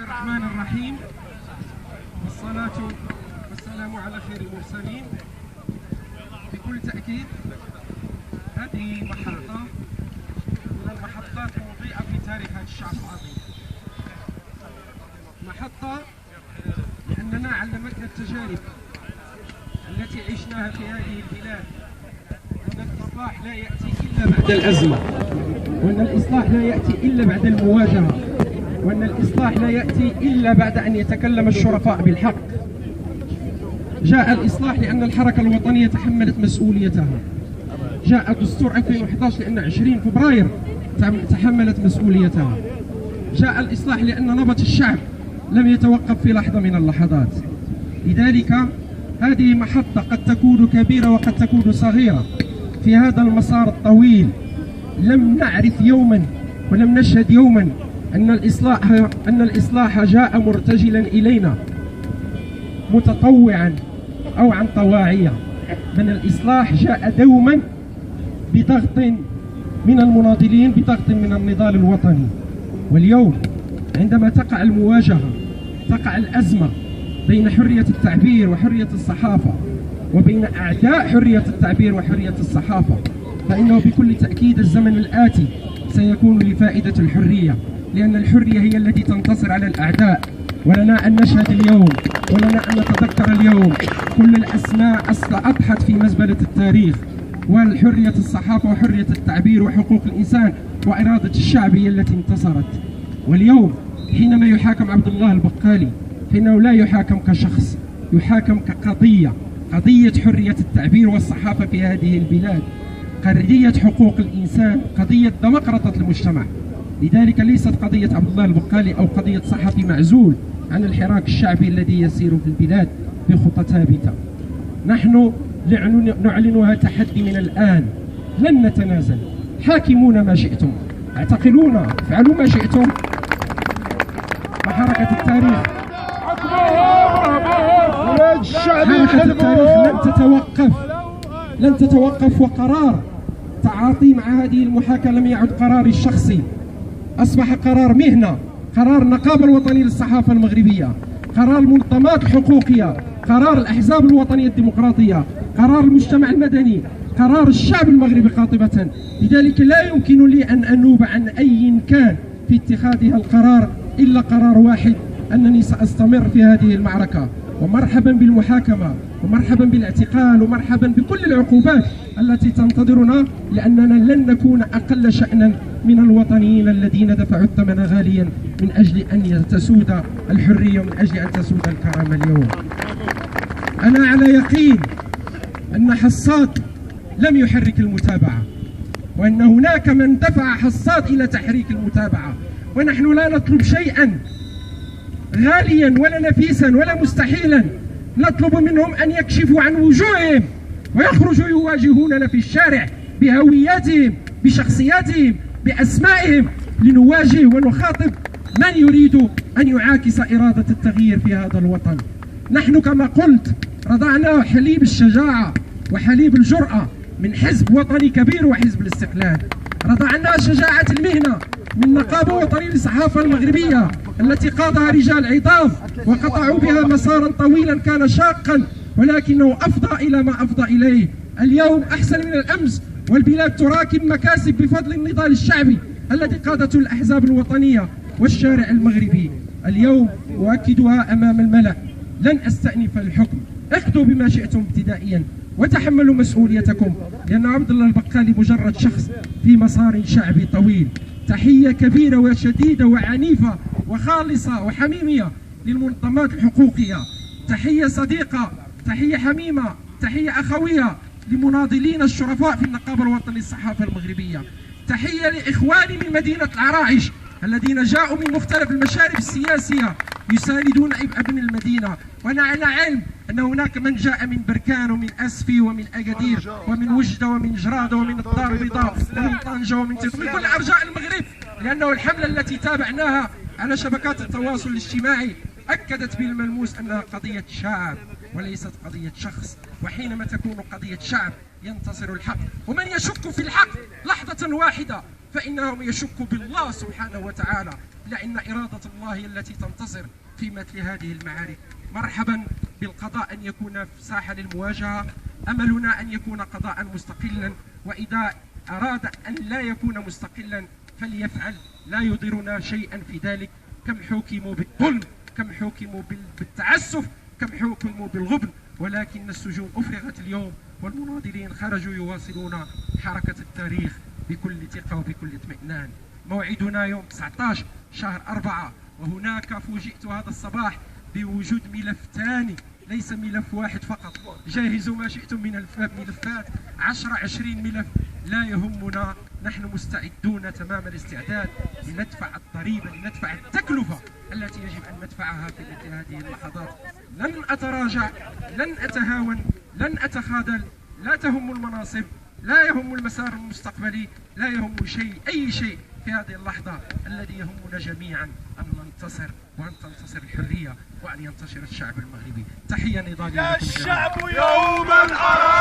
الله الرحمن الرحيم، والصلاة والسلام على خير المرسلين. بكل تأكيد هذه محطة من المحطات المضيئة في تاريخ هذا الشعب العظيم. محطة لأننا علمتنا التجارب التي عشناها في هذه البلاد، وأن الإصلاح لا يأتي إلا بعد الأزمة، وأن الإصلاح لا يأتي إلا بعد المواجهة، وأن الإصلاح لا يأتي إلا بعد أن يتكلم الشرفاء بالحق. جاء الإصلاح لأن الحركة الوطنية تحملت مسؤوليتها. جاء دستور 2011 لأن 20 فبراير تحملت مسؤوليتها. جاء الإصلاح لأن نبض الشعب لم يتوقف في لحظة من اللحظات. لذلك هذه محطة قد تكون كبيرة وقد تكون صغيرة في هذا المسار الطويل. لم نعرف يوما ولم نشهد يوما أن الإصلاح جاء مرتجلا إلينا متطوعا أو عن طواعية، من الإصلاح جاء دوما بضغط من المناضلين، بضغط من النضال الوطني. واليوم عندما تقع المواجهة، تقع الأزمة بين حرية التعبير وحرية الصحافة، وبين أعداء حرية التعبير وحرية الصحافة، فإنه بكل تأكيد الزمن الآتي سيكون لفائدة الحرية، لأن الحرية هي التي تنتصر على الأعداء. ولنا أن نشهد اليوم، ولنا أن نتذكر اليوم كل الأسماء أضحت في مزبلة التاريخ، والحرية الصحافة وحرية التعبير وحقوق الإنسان وإرادة الشعب هي التي انتصرت. واليوم حينما يحاكم عبد الله البقالي فإنه لا يحاكم كشخص، يحاكم كقضية، قضية حرية التعبير والصحافة في هذه البلاد، قضية حقوق الإنسان، قضية ديمقراطية المجتمع. لذلك ليست قضية عبد الله البقالي أو قضية صحفي معزول عن الحراك الشعبي الذي يسير في البلاد بخطى ثابتة. نحن نعلنها تحدي من الآن، لن نتنازل. حاكمونا ما شئتم، اعتقلونا، افعلوا ما شئتم. وحركة التاريخ لن تتوقف، وقرار تعاطي مع هذه المحاكمة لم يعد قراري الشخصي، أصبح قرار مهنة، قرار النقابة الوطنية للصحافة المغربية، قرار المنظمات الحقوقية، قرار الأحزاب الوطنية الديمقراطية، قرار المجتمع المدني، قرار الشعب المغربي قاطبة. لذلك لا يمكن لي أن أنوب عن أي كان في اتخاذها القرار إلا قرار واحد، أنني سأستمر في هذه المعركة. ومرحبا بالمحاكمة، ومرحبا بالاعتقال، ومرحبا بكل العقوبات التي تنتظرنا، لأننا لن نكون أقل شأنا من الوطنيين الذين دفعوا الثمن غاليا من أجل أن تسود الحرية ومن أجل أن تسود الكرامة اليوم. أنا على يقين أن حصاد لم يحرك المتابعة، وأن هناك من دفع حصاد إلى تحريك المتابعة، ونحن لا نطلب شيئا غاليا ولا نفيسا ولا مستحيلا. نطلب منهم أن يكشفوا عن وجوههم ويخرجوا يواجهوننا في الشارع بهوياتهم، بشخصياتهم، بأسمائهم، لنواجه ونخاطب من يريد أن يعاكس إرادة التغيير في هذا الوطن. نحن كما قلت رضعنا حليب الشجاعة وحليب الجرأة من حزب وطني كبير وحزب الاستقلال، رضعنا شجاعة المهنة من نقابة وطنية للصحافة المغربية التي قادها رجال عظام وقطعوا بها مسارا طويلا كان شاقا، ولكنه أفضى إلى ما أفضى إليه. اليوم أحسن من الأمس، والبلاد تراكم مكاسب بفضل النضال الشعبي الذي قادته الأحزاب الوطنية والشارع المغربي. اليوم أؤكدها أمام الملأ، لن أستأنف الحكم. اخذوا بما شئتم ابتدائيا وتحملوا مسؤوليتكم، لأن عبد الله البقالي مجرد شخص في مسار شعبي طويل. تحية كبيرة وشديدة وعنيفة وخالصة وحميمية للمنظمات الحقوقية، تحية صديقة، تحية حميمة، تحية أخوية لمناضلين الشرفاء في النقابة الوطنية للصحافة المغربية، تحية لإخواني من مدينة العرائش الذين جاءوا من مختلف المشارب السياسية يساندون ابن المدينة. وأنا على علم أن هناك من جاء من بركان ومن أسفي ومن أكادير ومن وجدة ومن جرادة ومن الدار البيضاء ومن طنجة ومن من كل أرجاء المغرب، لأنه الحملة التي تابعناها على شبكات التواصل الاجتماعي أكدت بالملموس أنها قضية شعب وليست قضية شخص. وحينما تكون قضية شعب ينتصر الحق، ومن يشك في الحق لحظة واحدة فإنهم يشكوا بالله سبحانه وتعالى، لأن إرادة الله هي التي تنتصر في مثل هذه المعارك. مرحبا بالقضاء أن يكون ساحة للمواجهة، أملنا أن يكون قضاء مستقلا، وإذا أراد أن لا يكون مستقلا فليفعل، لا يضرنا شيئا في ذلك. كم حكموا بالظلم، كم حكموا بالتعسف، كم حكموا بالغبن، ولكن السجون أفرغت اليوم والمناضلين خرجوا يواصلون حركة التاريخ بكل ثقة وبكل اطمئنان. موعدنا يوم 19 شهر 4، وهناك فوجئت هذا الصباح بوجود ملف ثاني، ليس ملف واحد فقط. جهزوا ما شئتم من ملفات، 10-20 ملف، لا يهمنا، نحن مستعدون تمام الاستعداد لندفع الضريبة، لندفع التكلفة التي يجب أن ندفعها في مثل هذه اللحظات. لن أتراجع، لن أتهاون، لن أتخاذل، لا تهم المناصب، لا يهم المسار المستقبلي، لا يهم أي شيء في هذه اللحظة. الذي يهمنا جميعا أن ننتصر، وأن تنتصر الحرية، وأن ينتصر الشعب المغربي. تحية نضالية لكم جميعا. الشعب يوما أراد